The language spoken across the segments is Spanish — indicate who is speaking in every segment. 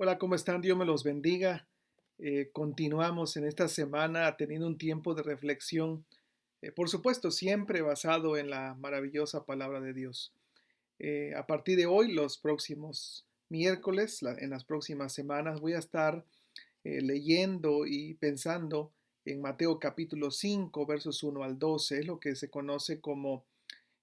Speaker 1: Hola, ¿cómo están? Dios me los bendiga. Continuamos en esta semana teniendo un tiempo de reflexión, por supuesto, siempre basado en la maravillosa palabra de Dios. A partir de hoy, los próximos miércoles, en las próximas semanas, voy a estar leyendo y pensando en Mateo capítulo 5, versos 1 al 12. Es lo que se conoce como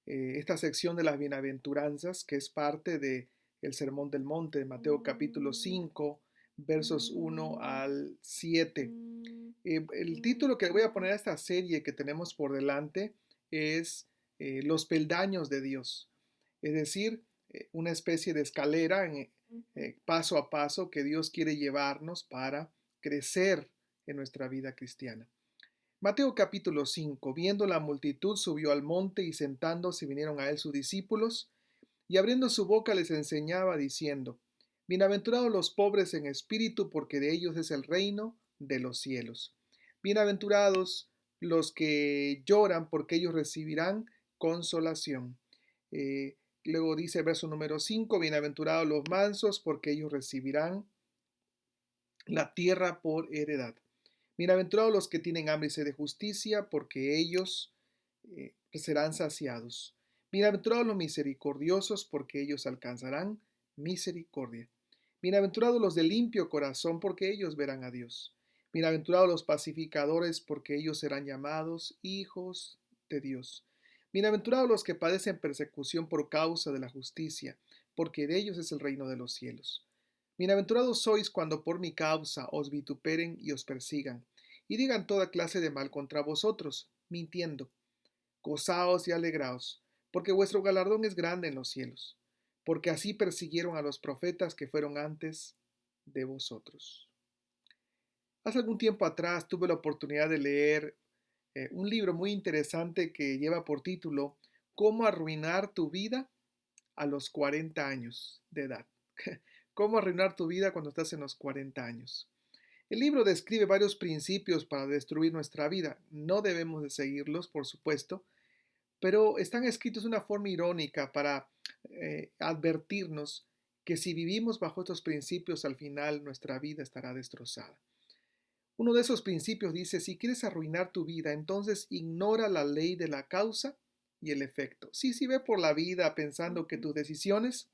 Speaker 1: esta sección de las bienaventuranzas, que es parte de el Sermón del Monte de Mateo capítulo 5, versos 1 al 7. El título que voy a poner a esta serie que tenemos por delante es Los peldaños de Dios, es decir, una especie de escalera paso a paso que Dios quiere llevarnos para crecer en nuestra vida cristiana. Mateo capítulo 5. Viendo la multitud, subió al monte y sentándose vinieron a él sus discípulos, y abriendo su boca les enseñaba diciendo, Bienaventurados los pobres en espíritu, porque de ellos es el reino de los cielos. Bienaventurados los que lloran, porque ellos recibirán consolación. Luego dice verso número 5, Bienaventurados los mansos, porque ellos recibirán la tierra por heredad. Bienaventurados los que tienen hambre y sed de justicia, porque ellos serán saciados. Bienaventurados los misericordiosos, porque ellos alcanzarán misericordia. Bienaventurados los de limpio corazón, porque ellos verán a Dios. Bienaventurados los pacificadores, porque ellos serán llamados hijos de Dios. Bienaventurados los que padecen persecución por causa de la justicia, porque de ellos es el reino de los cielos. Bienaventurados sois cuando por mi causa os vituperen y os persigan, y digan toda clase de mal contra vosotros, mintiendo. Gozaos y alegraos, porque vuestro galardón es grande en los cielos, porque así persiguieron a los profetas que fueron antes de vosotros. Hace algún tiempo atrás tuve la oportunidad de leer un libro muy interesante que lleva por título Cómo arruinar tu vida a los 40 años de edad. Cómo arruinar tu vida cuando estás en los 40 años. El libro describe varios principios para destruir nuestra vida. No debemos de seguirlos, por supuesto, pero están escritos de una forma irónica para advertirnos que si vivimos bajo estos principios, al final nuestra vida estará destrozada. Uno de esos principios dice, si quieres arruinar tu vida, entonces ignora la ley de la causa y el efecto. Sí, ve por la vida pensando que tus decisiones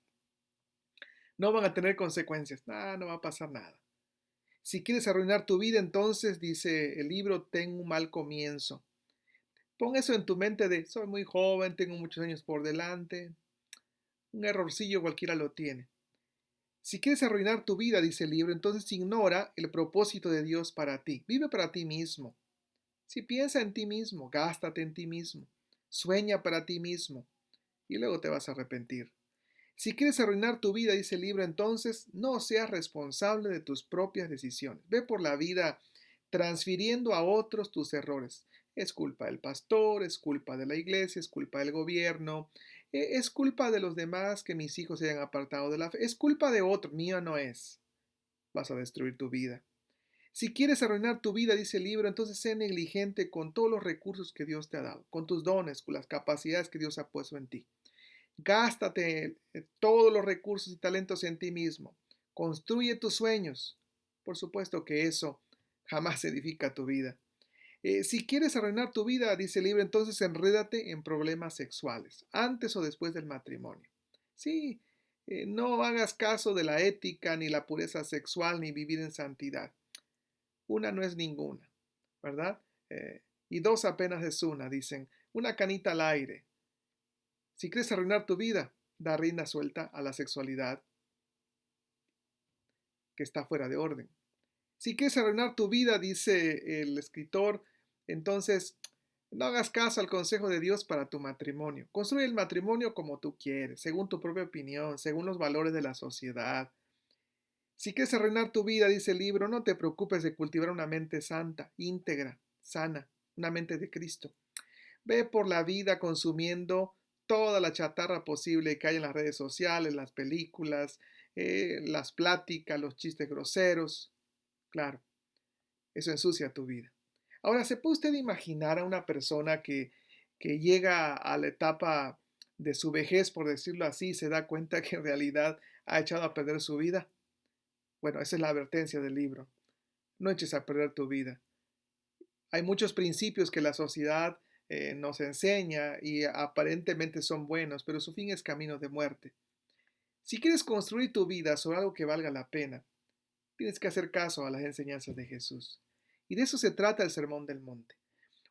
Speaker 1: no van a tener consecuencias. No va a pasar nada. Si quieres arruinar tu vida, entonces, dice el libro, ten un mal comienzo. Pon eso en tu mente de, soy muy joven, tengo muchos años por delante. Un errorcillo cualquiera lo tiene. Si quieres arruinar tu vida, dice el libro, entonces ignora el propósito de Dios para ti. Vive para ti mismo. Si piensa en ti mismo, gástate en ti mismo. Sueña para ti mismo. Y luego te vas a arrepentir. Si quieres arruinar tu vida, dice el libro, entonces no seas responsable de tus propias decisiones. Ve por la vida transfiriendo a otros tus errores. Es culpa del pastor, es culpa de la iglesia, es culpa del gobierno, es culpa de los demás que mis hijos se hayan apartado de la fe, es culpa de otro, mío no es. Vas a destruir tu vida. Si quieres arruinar tu vida, dice el libro, entonces sé negligente con todos los recursos que Dios te ha dado, con tus dones, con las capacidades que Dios ha puesto en ti. Gástate todos los recursos y talentos en ti mismo. Construye tus sueños. Por supuesto que eso jamás edifica tu vida. Si quieres arruinar tu vida, dice el libro, entonces enrédate en problemas sexuales, antes o después del matrimonio. Sí, no hagas caso de la ética, ni la pureza sexual, ni vivir en santidad. Una no es ninguna, ¿verdad? Y dos apenas es una, dicen, una canita al aire. Si quieres arruinar tu vida, da rienda suelta a la sexualidad que está fuera de orden. Si quieres arruinar tu vida, dice el escritor, entonces no hagas caso al consejo de Dios para tu matrimonio. Construye el matrimonio como tú quieres, según tu propia opinión, según los valores de la sociedad. Si quieres arruinar tu vida, dice el libro, no te preocupes de cultivar una mente santa, íntegra, sana, una mente de Cristo. Ve por la vida consumiendo toda la chatarra posible que hay en las redes sociales, las películas, las pláticas, los chistes groseros. Claro, eso ensucia tu vida. Ahora, ¿se puede usted imaginar a una persona que llega a la etapa de su vejez, por decirlo así, y se da cuenta que en realidad ha echado a perder su vida? Bueno, esa es la advertencia del libro. No eches a perder tu vida. Hay muchos principios que la sociedad nos enseña y aparentemente son buenos, pero su fin es camino de muerte. Si quieres construir tu vida sobre algo que valga la pena, tienes que hacer caso a las enseñanzas de Jesús. Y de eso se trata el Sermón del Monte.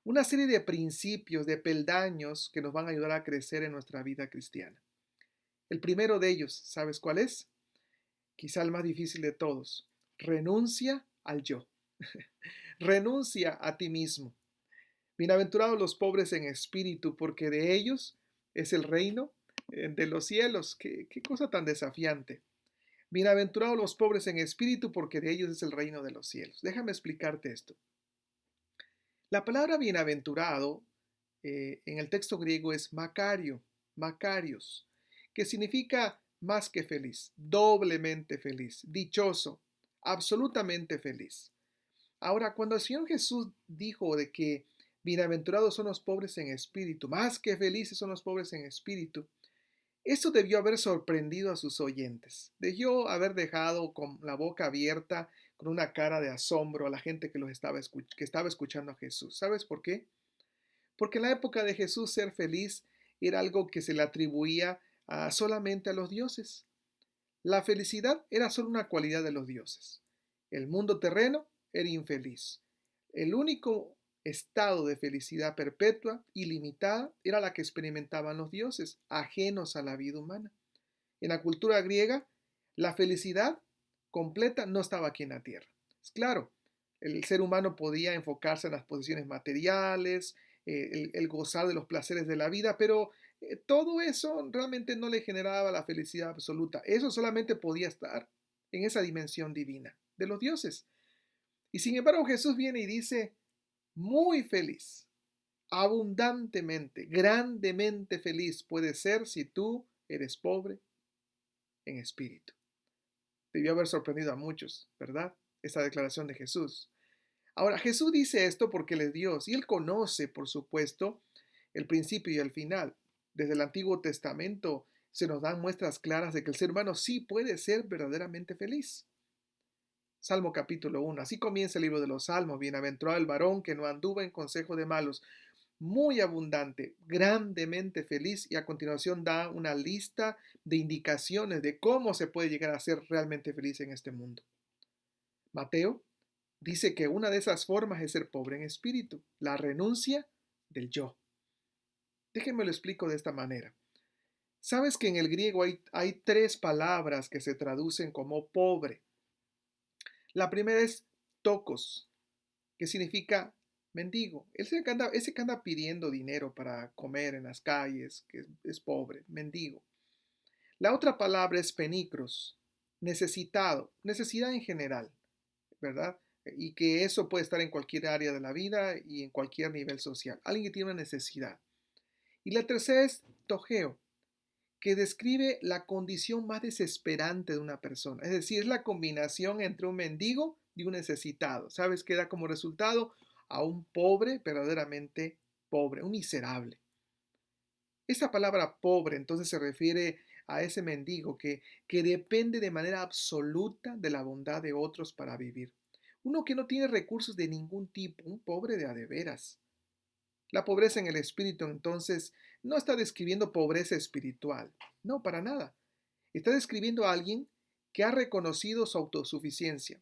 Speaker 1: Una serie de principios, de peldaños que nos van a ayudar a crecer en nuestra vida cristiana. El primero de ellos, ¿sabes cuál es? Quizá el más difícil de todos. Renuncia al yo. Renuncia a ti mismo. Bienaventurados los pobres en espíritu, porque de ellos es el reino de los cielos. Qué cosa tan desafiante. Bienaventurados los pobres en espíritu, porque de ellos es el reino de los cielos. Déjame explicarte esto. La palabra bienaventurado en el texto griego es Macario, Macarios, que significa más que feliz, doblemente feliz, dichoso, absolutamente feliz. Ahora, cuando el Señor Jesús dijo de que bienaventurados son los pobres en espíritu, más que felices son los pobres en espíritu, esto debió haber sorprendido a sus oyentes. Debió haber dejado con la boca abierta, con una cara de asombro a la gente que que estaba escuchando a Jesús. ¿Sabes por qué? Porque en la época de Jesús ser feliz era algo que se le atribuía solamente a los dioses. La felicidad era solo una cualidad de los dioses. El mundo terreno era infeliz. El único estado de felicidad perpetua, ilimitada, era la que experimentaban los dioses, ajenos a la vida humana. En la cultura griega, la felicidad completa no estaba aquí en la tierra. Es claro, el ser humano podía enfocarse en las posesiones materiales, el gozar de los placeres de la vida, pero todo eso realmente no le generaba la felicidad absoluta. Eso solamente podía estar en esa dimensión divina de los dioses. Y sin embargo Jesús viene y dice, muy feliz, abundantemente, grandemente feliz puedes ser si tú eres pobre en espíritu. Debió haber sorprendido a muchos, ¿verdad? Esta declaración de Jesús. Ahora, Jesús dice esto porque Él es Dios y Él conoce, por supuesto, el principio y el final. Desde el Antiguo Testamento se nos dan muestras claras de que el ser humano sí puede ser verdaderamente feliz. Salmo capítulo 1. Así comienza el libro de los Salmos. Bienaventurado el varón que no anduvo en consejo de malos. Muy abundante, grandemente feliz, y a continuación da una lista de indicaciones de cómo se puede llegar a ser realmente feliz en este mundo. Mateo dice que una de esas formas es ser pobre en espíritu, la renuncia del yo. Déjenme lo explico de esta manera. ¿Sabes que en el griego hay tres palabras que se traducen como pobre? La primera es tokos, que significa mendigo. Ese que anda pidiendo dinero para comer en las calles, que es pobre, mendigo. La otra palabra es penicros, necesitado, necesidad en general, ¿verdad? Y que eso puede estar en cualquier área de la vida y en cualquier nivel social. Alguien que tiene una necesidad. Y la tercera es tojeo, que describe la condición más desesperante de una persona. Es decir, es la combinación entre un mendigo y un necesitado. ¿Sabes? Que da como resultado a un pobre, verdaderamente pobre, un miserable. Esta palabra pobre entonces se refiere a ese mendigo que depende de manera absoluta de la bondad de otros para vivir. Uno que no tiene recursos de ningún tipo, un pobre de a de veras. La pobreza en el espíritu entonces no está describiendo pobreza espiritual, no, para nada. Está describiendo a alguien que ha reconocido su autosuficiencia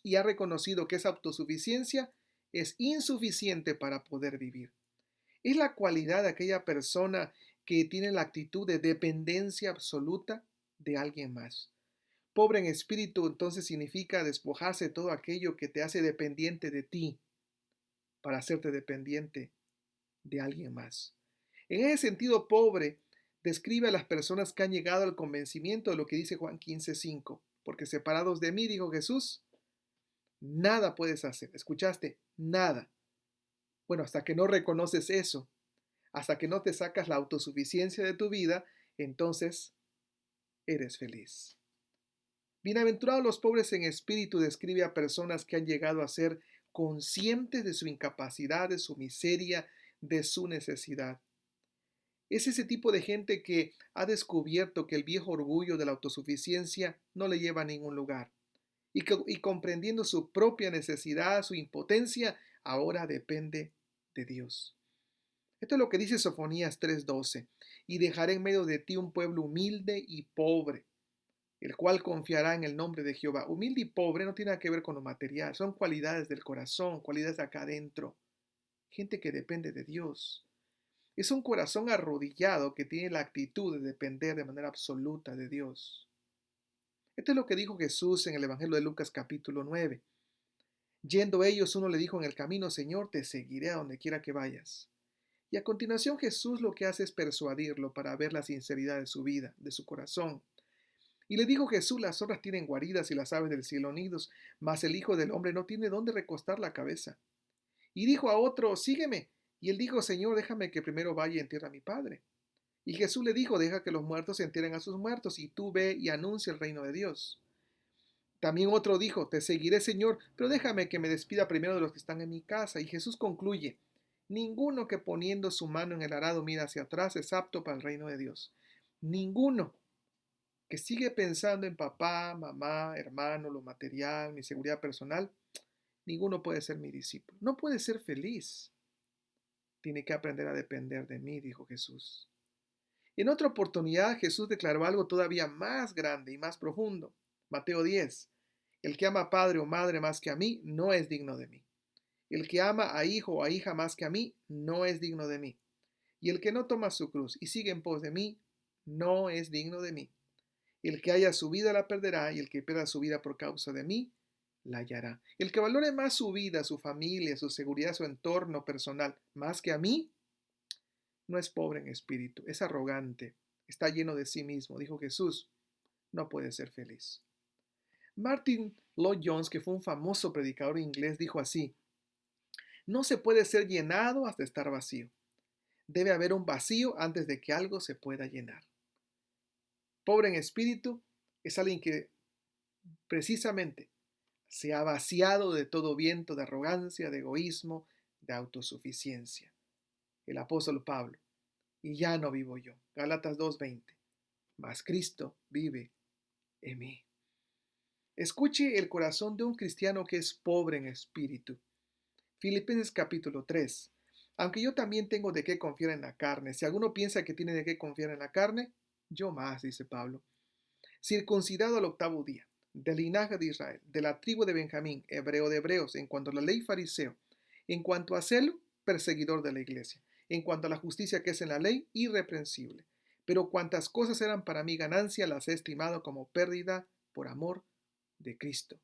Speaker 1: y ha reconocido que esa autosuficiencia es insuficiente para poder vivir. Es la cualidad de aquella persona que tiene la actitud de dependencia absoluta de alguien más. Pobre en espíritu entonces significa despojarse de todo aquello que te hace dependiente de ti para hacerte dependiente de alguien más. En ese sentido, pobre describe a las personas que han llegado al convencimiento de lo que dice Juan 15:5, porque separados de mí, dijo Jesús, nada puedes hacer. ¿Escuchaste? Nada. Bueno, hasta que no reconoces eso, hasta que no te sacas la autosuficiencia de tu vida, entonces eres feliz. Bienaventurados los pobres en espíritu describe a personas que han llegado a ser conscientes de su incapacidad, de su miseria, de su necesidad. Es ese tipo de gente que ha descubierto que el viejo orgullo de la autosuficiencia no le lleva a ningún lugar. y comprendiendo su propia necesidad, su impotencia, ahora depende de Dios. Esto es lo que dice Sofonías 3:12. Y dejaré en medio de ti un pueblo humilde y pobre, el cual confiará en el nombre de Jehová. Humilde y pobre no tiene nada que ver con lo material, son cualidades del corazón, cualidades acá adentro. Gente que depende de Dios. Es un corazón arrodillado que tiene la actitud de depender de manera absoluta de Dios. Esto es lo que dijo Jesús en el Evangelio de Lucas capítulo 9. Yendo ellos, uno le dijo en el camino: Señor, te seguiré a donde quiera que vayas. Y a continuación Jesús lo que hace es persuadirlo para ver la sinceridad de su vida, de su corazón. Y le dijo Jesús: las zorras tienen guaridas y las aves del cielo nidos, mas el Hijo del Hombre no tiene dónde recostar la cabeza. Y dijo a otro: sígueme. Y él dijo: Señor, déjame que primero vaya y entierre a mi Padre. Y Jesús le dijo: deja que los muertos entierren a sus muertos, y tú ve y anuncia el reino de Dios. También otro dijo: te seguiré, Señor, pero déjame que me despida primero de los que están en mi casa. Y Jesús concluye: ninguno que poniendo su mano en el arado mira hacia atrás es apto para el reino de Dios. Ninguno que sigue pensando en papá, mamá, hermano, lo material, mi seguridad personal, ninguno puede ser mi discípulo. No puede ser feliz. Tiene que aprender a depender de mí, dijo Jesús. En otra oportunidad, Jesús declaró algo todavía más grande y más profundo. Mateo 10. El que ama a padre o madre más que a mí, no es digno de mí. El que ama a hijo o a hija más que a mí, no es digno de mí. Y el que no toma su cruz y sigue en pos de mí, no es digno de mí. El que haya su vida la perderá, y el que pierda su vida por causa de mí, la hallará. El que valore más su vida, su familia, su seguridad, su entorno personal, más que a mí, no es pobre en espíritu, es arrogante, está lleno de sí mismo, dijo Jesús, no puede ser feliz. Martin Lloyd Jones, que fue un famoso predicador inglés, dijo así: no se puede ser llenado hasta estar vacío. Debe haber un vacío antes de que algo se pueda llenar. Pobre en espíritu es alguien que precisamente se ha vaciado de todo viento de arrogancia, de egoísmo, de autosuficiencia. El apóstol Pablo: y ya no vivo yo. Gálatas 2:20. Mas Cristo vive en mí. Escuche el corazón de un cristiano que es pobre en espíritu. Filipenses capítulo 3. Aunque yo también tengo de qué confiar en la carne. Si alguno piensa que tiene de qué confiar en la carne, yo más, dice Pablo. Circuncidado al octavo día, del linaje de Israel, de la tribu de Benjamín, hebreo de hebreos, en cuanto a la ley, fariseo, en cuanto a celo, perseguidor de la iglesia, en cuanto a la justicia que es en la ley, irreprensible. Pero cuantas cosas eran para mí ganancia, las he estimado como pérdida por amor de Cristo.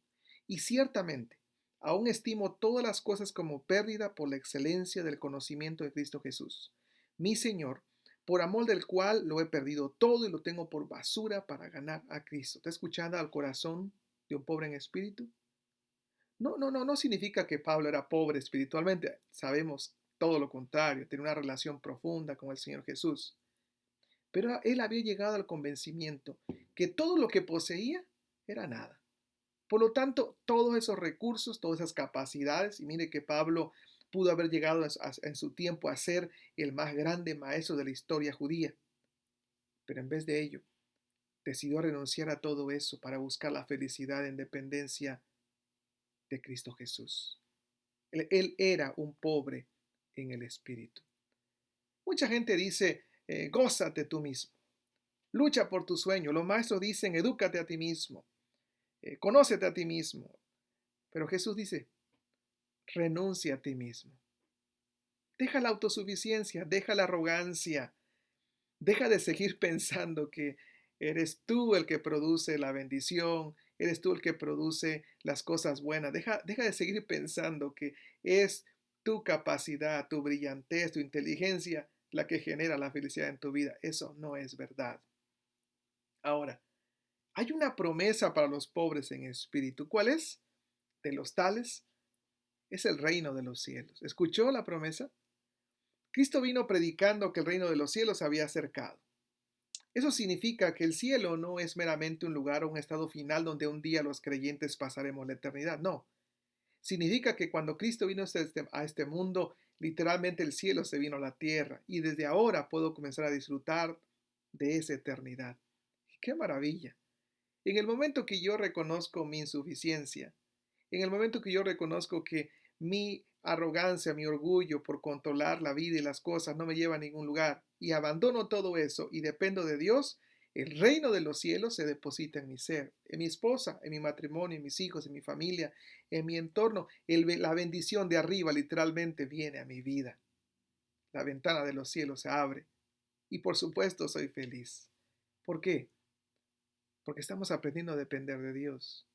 Speaker 1: Y ciertamente, aún estimo todas las cosas como pérdida por la excelencia del conocimiento de Cristo Jesús, mi Señor, por amor del cual lo he perdido todo y lo tengo por basura para ganar a Cristo. ¿Está escuchando al corazón de un pobre en espíritu? No significa que Pablo era pobre espiritualmente. Sabemos todo lo contrario, tenía una relación profunda con el Señor Jesús. Pero él había llegado al convencimiento que todo lo que poseía era nada. Por lo tanto, todos esos recursos, todas esas capacidades, y mire que Pablo pudo haber llegado en su tiempo a ser el más grande maestro de la historia judía, pero en vez de ello, decidió renunciar a todo eso para buscar la felicidad en dependencia de Cristo Jesús. Él era un pobre en el espíritu. Mucha gente dice: gózate tú mismo, lucha por tu sueño. Los maestros dicen: edúcate a ti mismo, conócete a ti mismo. Pero Jesús dice: renuncia a ti mismo. Deja la autosuficiencia, deja la arrogancia, deja de seguir pensando que eres tú el que produce la bendición, eres tú el que produce las cosas buenas. Deja de seguir pensando que es tu capacidad, tu brillantez, tu inteligencia la que genera la felicidad en tu vida. Eso no es verdad. Ahora, hay una promesa para los pobres en espíritu. ¿Cuál es? De los tales es el reino de los cielos. ¿Escuchó la promesa? Cristo vino predicando que el reino de los cielos había acercado. Eso significa que el cielo no es meramente un lugar o un estado final donde un día los creyentes pasaremos la eternidad. No. Significa que cuando Cristo vino a este mundo, literalmente el cielo se vino a la tierra y desde ahora puedo comenzar a disfrutar de esa eternidad. ¡Qué maravilla! En el momento que yo reconozco mi insuficiencia, en el momento que yo reconozco que mi arrogancia, mi orgullo por controlar la vida y las cosas no me lleva a ningún lugar y abandono todo eso y dependo de Dios, el reino de los cielos se deposita en mi ser, en mi esposa, en mi matrimonio, en mis hijos, en mi familia, en mi entorno. La bendición de arriba literalmente viene a mi vida. La ventana de los cielos se abre y por supuesto soy feliz. ¿Por qué? Porque estamos aprendiendo a depender de Dios.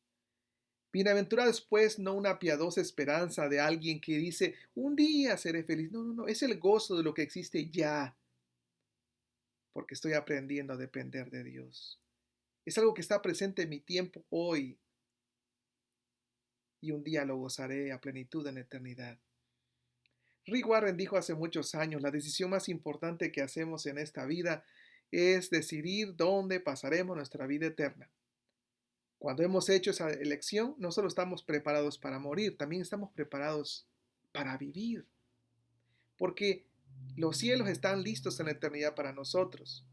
Speaker 1: Bienaventurados pues, no una piadosa esperanza de alguien que dice, un día seré feliz. No, no, no, es el gozo de lo que existe ya, porque estoy aprendiendo a depender de Dios. Es algo que está presente en mi tiempo hoy y un día lo gozaré a plenitud en la eternidad. Rick Warren dijo hace muchos años, la decisión más importante que hacemos en esta vida es decidir dónde pasaremos nuestra vida eterna. Cuando hemos hecho esa elección, no solo estamos preparados para morir, también estamos preparados para vivir. Porque los cielos están listos en la eternidad para nosotros.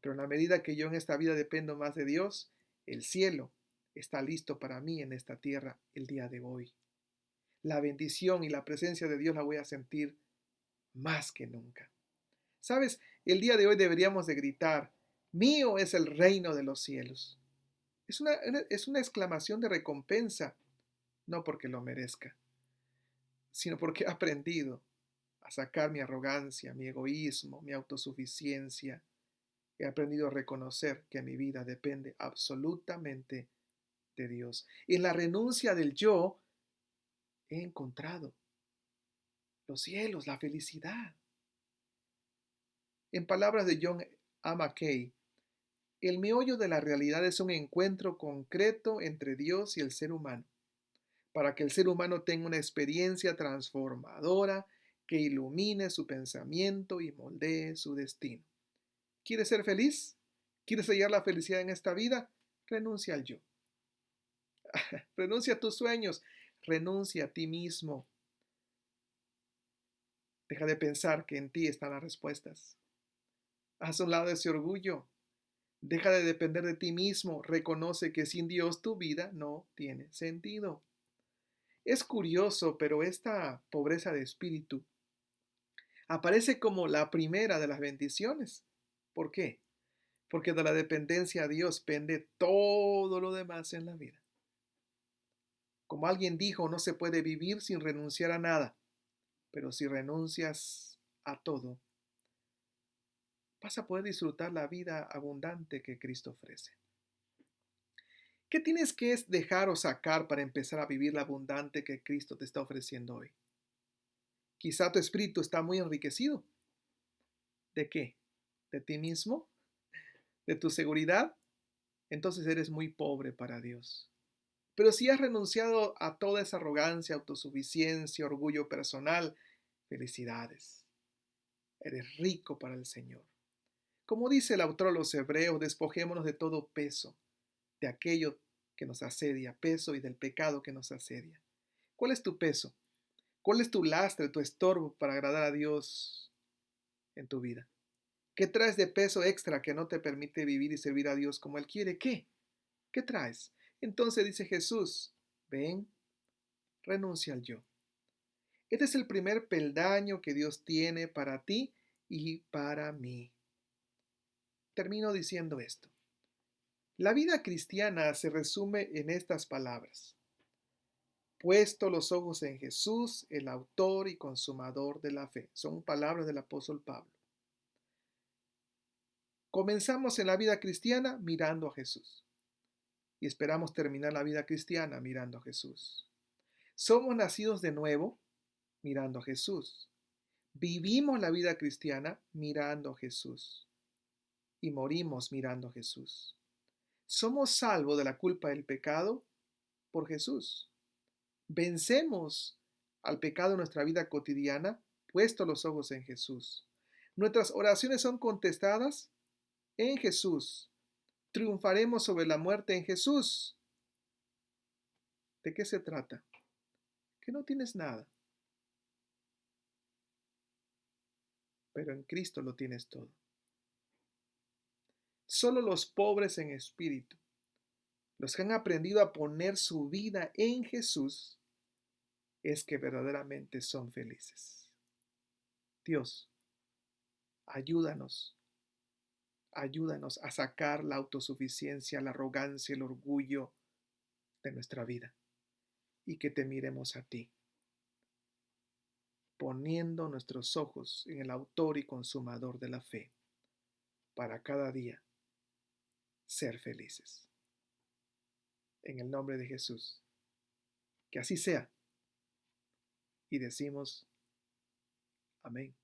Speaker 1: Pero en la medida que yo en esta vida dependo más de Dios, el cielo está listo para mí en esta tierra el día de hoy. La bendición y la presencia de Dios la voy a sentir más que nunca. ¿Sabes? El día de hoy deberíamos de gritar, mío es el reino de los cielos. Es una exclamación de recompensa, no porque lo merezca, sino porque he aprendido a sacar mi arrogancia, mi egoísmo, mi autosuficiencia. He aprendido a reconocer que mi vida depende absolutamente de Dios. En la renuncia del yo he encontrado los cielos, la felicidad. En palabras de John A. Mackay, el meollo de la realidad es un encuentro concreto entre Dios y el ser humano, para que el ser humano tenga una experiencia transformadora que ilumine su pensamiento y moldee su destino. ¿Quieres ser feliz? ¿Quieres hallar la felicidad en esta vida? Renuncia al yo. Renuncia a tus sueños. Renuncia a ti mismo. Deja de pensar que en ti están las respuestas. Haz a un lado ese orgullo. Deja de depender de ti mismo. Reconoce que sin Dios tu vida no tiene sentido. Es curioso, pero esta pobreza de espíritu aparece como la primera de las bendiciones. ¿Por qué? Porque de la dependencia a Dios pende todo lo demás en la vida. Como alguien dijo, no se puede vivir sin renunciar a nada, pero si renuncias a todo, vas a poder disfrutar la vida abundante que Cristo ofrece. ¿Qué tienes que dejar o sacar para empezar a vivir la abundante que Cristo te está ofreciendo hoy? Quizá tu espíritu está muy enriquecido. ¿De qué? ¿De ti mismo? ¿De tu seguridad? Entonces eres muy pobre para Dios. Pero si has renunciado a toda esa arrogancia, autosuficiencia, orgullo personal, felicidades. Eres rico para el Señor. Como dice el autor a los Hebreos, despojémonos de todo peso, de aquello que nos asedia, peso y del pecado que nos asedia. ¿Cuál es tu peso? ¿Cuál es tu lastre, tu estorbo para agradar a Dios en tu vida? ¿Qué traes de peso extra que no te permite vivir y servir a Dios como Él quiere? ¿Qué? ¿Qué traes? Entonces dice Jesús, ven, renuncia al yo. Este es el primer peldaño que Dios tiene para ti y para mí. Termino diciendo esto. La vida cristiana se resume en estas palabras. Puesto los ojos en Jesús, el autor y consumador de la fe. Son palabras del apóstol Pablo. Comenzamos en la vida cristiana mirando a Jesús y esperamos terminar la vida cristiana mirando a Jesús. Somos nacidos de nuevo mirando a Jesús. Vivimos la vida cristiana mirando a Jesús y morimos mirando a Jesús. Somos salvos de la culpa del pecado por Jesús. Vencemos al pecado en nuestra vida cotidiana puesto los ojos en Jesús. Nuestras oraciones son contestadas en Jesús. Triunfaremos sobre la muerte en Jesús. ¿De qué se trata? Que no tienes nada, pero en Cristo lo tienes todo. Solo los pobres en espíritu los que han aprendido a poner su vida en Jesús, es que verdaderamente son felices. Dios, ayúdanos, ayúdanos a sacar la autosuficiencia, la arrogancia, el orgullo de nuestra vida y que te miremos a ti, poniendo nuestros ojos en el autor y consumador de la fe, para cada día ser felices. En el nombre de Jesús, que así sea. Y decimos, amén.